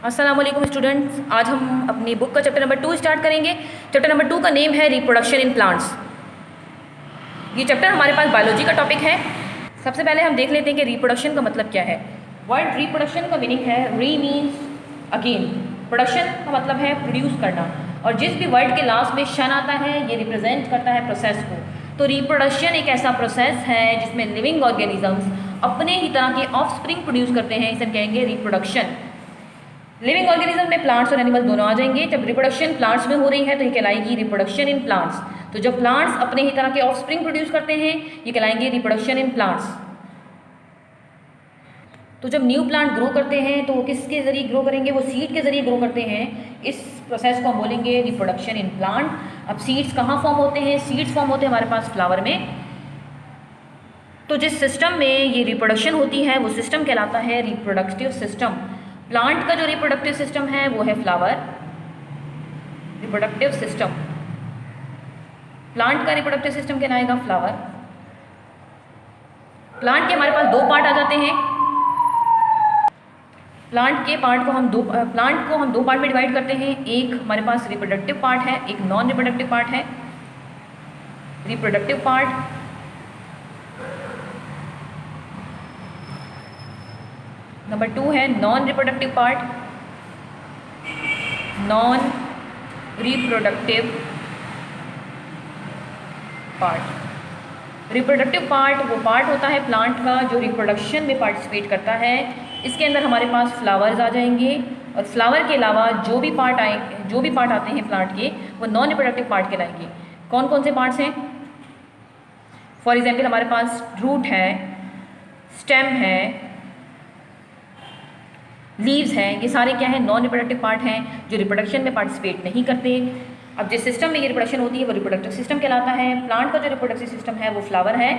अस्सलाम वालेकुम स्टूडेंट्स, आज हम अपनी बुक का चैप्टर नंबर 2 स्टार्ट करेंगे। चैप्टर नंबर 2 का नेम है रिप्रोडक्शन इन प्लांट्स। ये चैप्टर हमारे पास बायोलॉजी का टॉपिक है। सबसे पहले हम देख लेते हैं कि रिप्रोडक्शन का मतलब क्या है। वर्ड रिप्रोडक्शन का मीनिंग है री मीन्स अगेन, प्रोडक्शन का मतलब है प्रोड्यूस करना, और जिस भी वर्ड के लास्ट में शन आता है ये रिप्रेजेंट करता है प्रोसेस को। तो रिप्रोडक्शन एक ऐसा प्रोसेस है जिसमें लिविंग ऑर्गेनिजम्स अपने ही तरह के ऑफस्प्रिंग प्रोड्यूस करते हैं, इसे हम कहेंगे रिप्रोडक्शन। लिविंग ऑर्गेनिज्म में प्लांट्स और एनिमल दोनों आ जाएंगे। जब रिप्रोडक्शन प्लांट्स में हो रही है तो ये कहलाएगी रिप्रोडक्शन इन प्लांट्स। तो जब प्लांट्स अपने ही तरह के ऑफस्प्रिंग प्रोड्यूस करते हैं ये कहलाएंगे रिप्रोडक्शन इन प्लांट्स। तो जब न्यू प्लांट ग्रो करते हैं तो वो किसके जरिए ग्रो करेंगे, वो सीड के जरिए ग्रो करते हैं। इस प्रोसेस को हम बोलेंगे रिप्रोडक्शन इन प्लांट। अब सीड्स कहाँ फॉर्म होते हैं? सीड्स फॉर्म होते हैं हमारे पास फ्लावर में। तो जिस सिस्टम में ये रिप्रोडक्शन होती है वो सिस्टम कहलाता है रिप्रोडक्टिव सिस्टम। प्लांट का जो रिप्रोडक्टिव सिस्टम है वो है फ्लावर रिप्रोडक्टिव सिस्टम। प्लांट का रिप्रोडक्टिव सिस्टम कहलाएगा फ्लावर। प्लांट के हमारे पास दो पार्ट आ जाते हैं। प्लांट को हम दो पार्ट में डिवाइड करते हैं। एक हमारे पास रिप्रोडक्टिव पार्ट है, एक नॉन रिप्रोडक्टिव पार्ट है। रिप्रोडक्टिव पार्ट नंबर 2 है non reproductive part. Non reproductive part, reproductive part वो पार्ट होता है प्लांट का जो रिप्रोडक्शन में पार्टिसिपेट करता है। इसके अंदर हमारे पास फ्लावर्स आ जाएंगे, और फ्लावर के अलावा जो भी पार्ट आते हैं प्लांट के वो नॉन रिप्रोडक्टिव पार्ट कहलाएंगे। कौन कौन से पार्ट्स हैं? फॉर एग्जाम्पल हमारे पास रूट है, स्टेम है, लीव्स हैं। ये सारे क्या है? नॉन रिप्रोडक्टिव पार्ट हैं जो रिप्रोडक्शन में पार्टिसिपेट नहीं करते। अब जिस सिस्टम में ये रिप्रोडक्शन होती है वो रिप्रोडक्टिव सिस्टम कहलाता है। प्लांट का जो रिप्रोडक्टिव सिस्टम है वो फ्लावर है।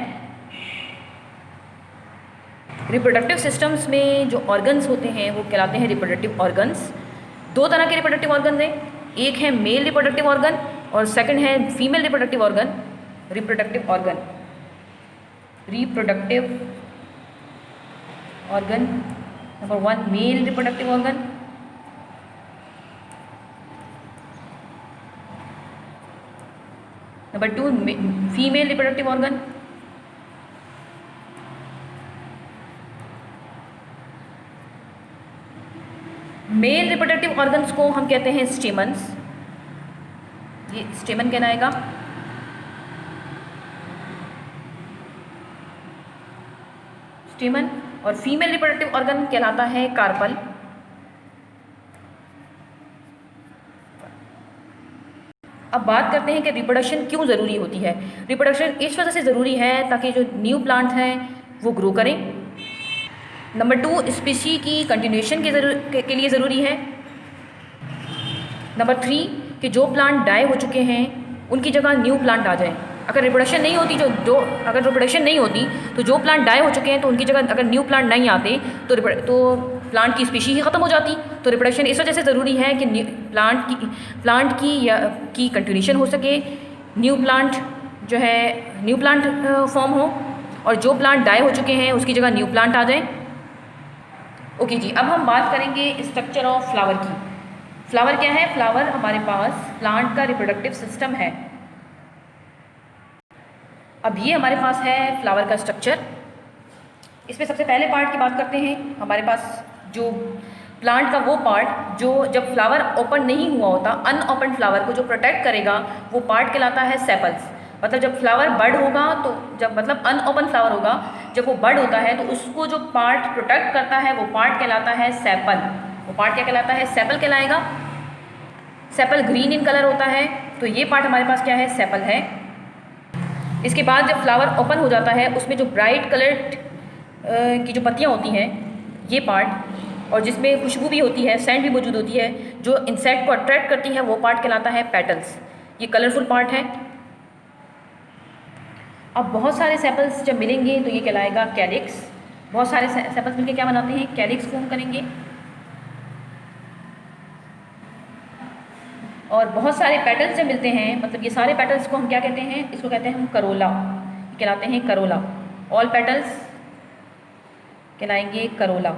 रिप्रोडक्टिव सिस्टम्स में जो ऑर्गन्स होते हैं वो कहलाते हैं रिप्रोडक्टिव ऑर्गन्स। दो तरह के रिप्रोडक्टिव ऑर्गन्स हैं, एक है मेल रिप्रोडक्टिव ऑर्गन और सेकंड है female reproductive organ. Reproductive organ number 1 male reproductive organ, number 2 female reproductive organ. Male reproductive organs को हम कहते हैं स्टेमन्स। ये स्टेमन कहलाएगा। स्टेमन। और फीमेल रिप्रोडक्टिव ऑर्गन कहलाता है कार्पल। अब बात करते हैं कि रिप्रोडक्शन क्यों ज़रूरी होती है। रिप्रोडक्शन इस वजह से ज़रूरी है ताकि जो न्यू प्लांट हैं वो ग्रो करें। नंबर 2 स्पीशी की कंटिन्यूएशन के लिए ज़रूरी है। नंबर 3 कि जो प्लांट डाई हो चुके हैं उनकी जगह न्यू प्लांट आ जाए। अगर रिप्रोडक्शन नहीं होती अगर रिप्रोडक्शन नहीं होती तो जो प्लांट डाई हो चुके हैं तो उनकी जगह अगर न्यू प्लांट नहीं आते तो प्लांट की स्पीशी ही ख़त्म हो जाती। तो रिप्रोडक्शन इस वजह से ज़रूरी है कि प्लांट की कंटिन्यूएशन हो सके, न्यू प्लांट फॉर्म हो, और जो प्लांट डाई हो चुके हैं उसकी जगह न्यू प्लांट आ जाए। ओके जी, अब हम बात करेंगे स्ट्रक्चर ऑफ फ्लावर की। फ्लावर क्या है? फ्लावर हमारे पास प्लांट का रिप्रोडक्टिव सिस्टम है। अब ये हमारे पास है फ्लावर का स्ट्रक्चर। इसमें सबसे पहले पार्ट की बात करते हैं। हमारे पास जो प्लांट का वो पार्ट जो जब फ्लावर ओपन नहीं हुआ होता, अनओपन फ्लावर को जो प्रोटेक्ट करेगा वो पार्ट कहलाता है सेपल्स। मतलब जब फ्लावर बड होगा तो अनओपन फ्लावर होगा, जब वो बड होता है तो उसको जो पार्ट प्रोटेक्ट करता है वो पार्ट कहलाता है सेपल। वो पार्ट क्या कहलाता है? सेपल कहलाएगा। सेपल ग्रीन इन कलर होता है, तो ये पार्ट हमारे पास क्या है? सेपल है। इसके बाद जब फ्लावर ओपन हो जाता है उसमें जो ब्राइट कलर्ड की जो पत्तियाँ होती हैं ये पार्ट, और जिसमें खुशबू भी होती है, सेंट भी मौजूद होती है, जो इंसेक्ट को अट्रैक्ट करती है वो पार्ट कहलाता है पेटल्स। ये कलरफुल पार्ट है। अब बहुत सारे सेपल्स जब मिलेंगे तो ये कहलाएगा कैलिक्स। बहुत सारे सेपल्स मिलकर क्या बनाते हैं? कैलिक्स फॉर्म करेंगे। और बहुत सारे पेटल्स जब मिलते हैं, मतलब ये सारे पेटल्स को हम क्या कहते हैं? इसको कहते हैं हम करोला, कहलाते हैं करोला। ऑल पेटल्स कहलाएंगे करोला।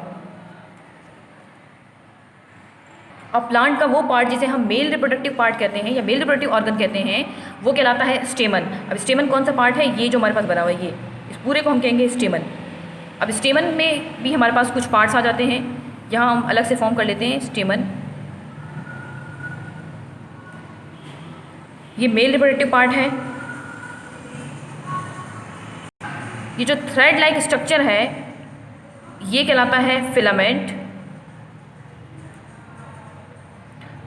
अब प्लांट का वो पार्ट जिसे हम मेल रिप्रोडक्टिव पार्ट कहते हैं या मेल रिप्रोडक्टिव ऑर्गन कहते हैं वो कहलाता है स्टेमन। अब स्टेमन कौन सा पार्ट है? ये जो हमारे पास बना हुआ है, ये इस पूरे को हम कहेंगे स्टेमन। अब स्टेमन में भी हमारे पास कुछ पार्ट्स आ जाते हैं, यहाँ हम अलग से फॉर्म कर लेते हैं स्टेमन। ये मेल रिप्रोडक्टिव पार्ट है। ये जो थ्रेड लाइक स्ट्रक्चर है ये कहलाता है फिलामेंट।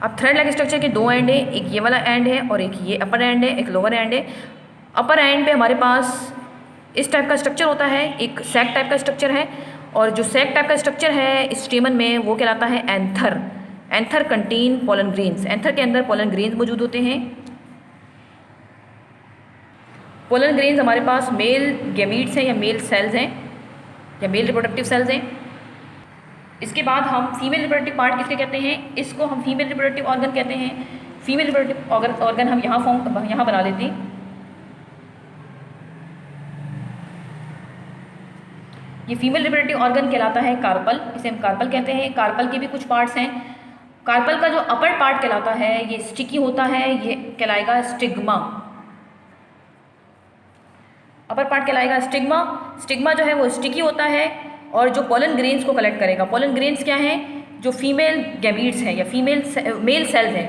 अब थ्रेड लाइक स्ट्रक्चर के दो एंड है, एक ये वाला एंड है और एक ये अपर एंड है, एक लोअर एंड है। अपर एंड पे हमारे पास इस टाइप का स्ट्रक्चर होता है, एक सैक टाइप का स्ट्रक्चर है, और जो सैक टाइप का स्ट्रक्चर है स्टेमन में वो कहलाता है anther. Anther contain pollen grains. Anther के अंदर पोलन ग्रेन्स मौजूद होते हैं। पोलन ग्रेन्स हमारे पास मेल गैमीट्स हैं या मेल सेल्स हैं या मेल रिप्रोडक्टिव सेल्स हैं। इसके बाद हम फीमेल रिप्रोडक्टिव पार्ट किसके कहते हैं? इसको हम फीमेल रिप्रोडक्टिव ऑर्गन कहते हैं। फीमेल रिप्रोडक्टिव ऑर्गन हम यहाँ बना लेते हैं। ये फीमेल रिप्रोडक्टिव ऑर्गन कहलाता है कार्पल, इसे हम कार्पल कहते हैं। कार्पल के भी कुछ पार्ट्स हैं। कार्पल का जो अपर पार्ट कहलाता है ये स्टिकी होता है, ये कहलाएगा स्टिग्मा। अपर पार्ट कहलाएगा स्टिग्मा। स्टिग्मा जो है वो स्टिकी होता है और जो पोलन ग्रेन्स को कलेक्ट करेगा। पोलन ग्रेन्स क्या हैं? जो फीमेल गैमीट्स हैं या मेल सेल्स हैं।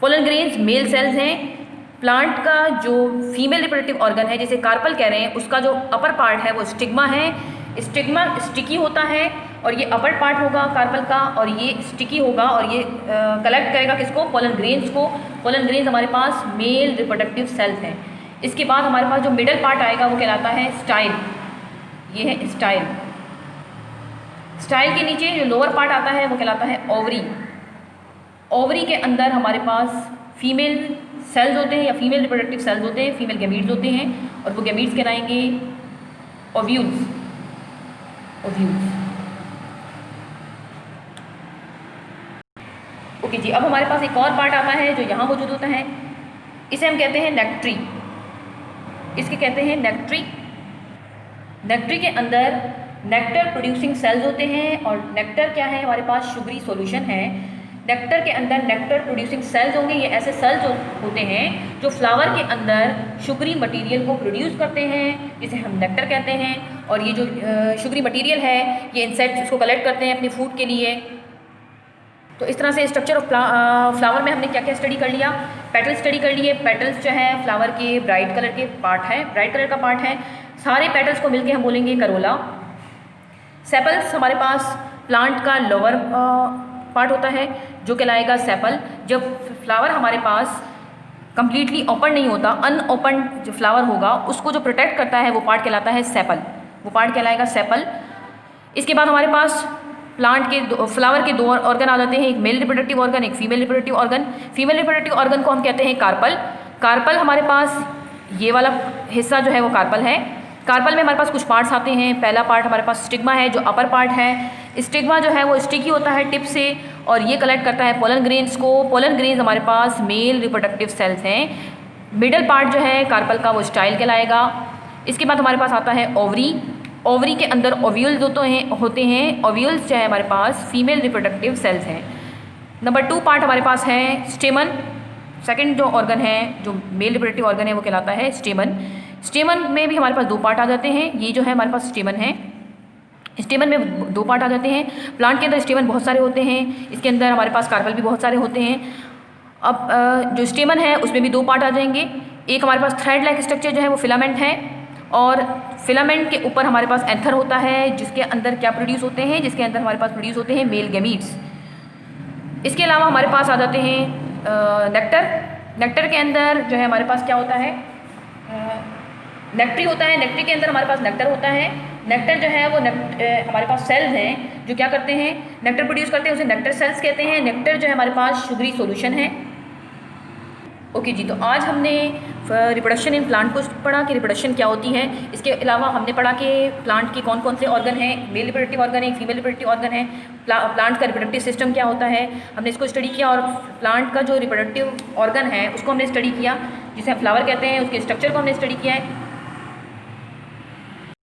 पोलन ग्रेन्स मेल सेल्स हैं। प्लांट का जो फीमेल रिप्रोडक्टिव ऑर्गन है जिसे कार्पल कह रहे हैं उसका जो अपर पार्ट है वो स्टिग्मा है। स्टिग्मा स्टिकी होता है और ये अपर पार्ट होगा कार्पल का, और ये स्टिकी होगा और ये कलेक्ट करेगा किसको? पोलन ग्रेन्स को। पोलन ग्रेन्स हमारे पास मेल रिप्रोडक्टिव सेल्स हैं। इसके बाद हमारे पास जो मिडल पार्ट आएगा वो कहलाता है स्टाइल। ये है स्टाइल। स्टाइल के नीचे जो लोअर पार्ट आता है वो कहलाता है ओवरी। ओवरी के अंदर हमारे पास फीमेल सेल्स होते हैं या फीमेल रिप्रोडक्टिव सेल्स होते हैं, फीमेल गैमीट्स होते हैं, और वो गैमीट्स कहलाएंगे ओव्यूल्स। ओके जी, अब हमारे पास एक और पार्ट आता है जो यहाँ मौजूद होता है, इसे हम कहते हैं नेक्ट्री। इसके कहते हैं नेक्ट्री। नेक्ट्री के अंदर नेक्टर प्रोड्यूसिंग सेल्स होते हैं, और नेक्टर क्या है? हमारे पास शुगरी सॉल्यूशन है। नेक्टर के अंदर नेक्टर प्रोड्यूसिंग सेल्स होंगे। ये ऐसे सेल्स होते हैं जो फ्लावर के अंदर शुगरी मटेरियल को प्रोड्यूस करते हैं, जिसे हम नेक्टर कहते हैं। और ये जो शुगरी मटेरियल है ये इंसेक्ट्स इसको कलेक्ट करते हैं अपनी फूड के लिए। तो इस तरह से स्ट्रक्चर ऑफ फ्लावर में हमने क्या क्या स्टडी कर लिया? पेटल स्टडी कर लिए। पेटल्स जो है फ्लावर के ब्राइट कलर के पार्ट है, ब्राइट कलर का पार्ट है। सारे पेटल्स को मिलके हम बोलेंगे करोला। सेपल्स हमारे पास प्लांट का लोअर पार्ट होता है जो कहलाएगा सेपल। जब फ्लावर हमारे पास कंप्लीटली ओपन नहीं होता, अनओपन जो फ्लावर होगा उसको जो प्रोटेक्ट करता है वो पार्ट कहलाता है सेपल। वो पार्ट कहलाएगा सेपल। इसके बाद हमारे पास प्लांट के फ्लावर के दो ऑर्गन आ जाते हैं, एक मेल रिप्रोडक्टिव ऑर्गन, एक female reproductive organ. Female reproductive organ को हम कहते हैं कार्पल। कार्पल हमारे पास ये वाला हिस्सा जो है वो कार्पल है। कार्पल में हमारे पास कुछ पार्ट्स आते हैं। पहला पार्ट हमारे पास स्टिग्मा है जो अपर पार्ट है। स्टिग्मा जो है वो स्टिकी होता है टिप से और ये कलेक्ट करता है पोलन ग्रेन्स को। पोलन ग्रेन्स हमारे पास मेल रिप्रोडक्टिव सेल्स हैं। मिडल पार्ट जो है कार्पल का वो स्टाइल कहलाएगा। इसके बाद हमारे पास आता है ओवरी। ओवरी के अंदर ओव्यूल्स होते हैं। ओव्यूल्स जो है हमारे पास फीमेल रिप्रोडक्टिव सेल्स हैं। नंबर 2 पार्ट हमारे पास है स्टेमन। सेकंड जो ऑर्गन है जो मेल रिप्रोडक्टिव ऑर्गन है वो कहलाता है स्टेमन। स्टेमन में भी हमारे पास 2 पार्ट आ जाते हैं। ये जो है हमारे पास स्टेमन है। स्टेमन में 2 पार्ट आ जाते हैं। प्लांट के अंदर स्टेमन बहुत सारे होते हैं, इसके अंदर हमारे पास कार्पल भी बहुत सारे होते हैं। अब जो स्टेमन है उसमें भी 2 पार्ट आ जाएंगे। एक हमारे पास थ्रेड लाइक स्ट्रक्चर जो है वो फिलामेंट है, और फिलामेंट के ऊपर हमारे पास एंथर होता है जिसके अंदर क्या प्रोड्यूस होते हैं? जिसके अंदर हमारे पास प्रोड्यूस होते हैं मेल गैमीट्स। इसके अलावा हमारे पास आ जाते हैं नेक्टर। नेक्टर के अंदर जो है हमारे पास क्या होता है? नेक्ट्री होता है। नेक्ट्री के अंदर हमारे पास नेक्टर होता है। नेक्टर जो है वो हमारे पास सेल्स हैं जो क्या करते हैं? नेक्टर प्रोड्यूस करते हैं, उसे नेक्टर सेल्स कहते हैं। नेक्टर जो है हमारे पास शुगरी सॉल्यूशन है। ओके जी, तो आज हमने रिप्रोडक्शन इन प्लांट को पढ़ा कि रिप्रोडक्शन क्या होती है। इसके अलावा हमने पढ़ा कि प्लांट के कौन कौन से ऑर्गन हैं, मेल रिप्रोडक्टिव ऑर्गन है, फीमेल रिप्रोडक्टिव ऑर्गन है, प्लांट का रिप्रोडक्टिव सिस्टम क्या होता है, हमने इसको स्टडी किया। और प्लांट का जो रिप्रोडक्टिव ऑर्गन है उसको हमने स्टडी किया, जिसे हम फ्लावर कहते हैं, उसके स्ट्रक्चर को हमने स्टडी किया है।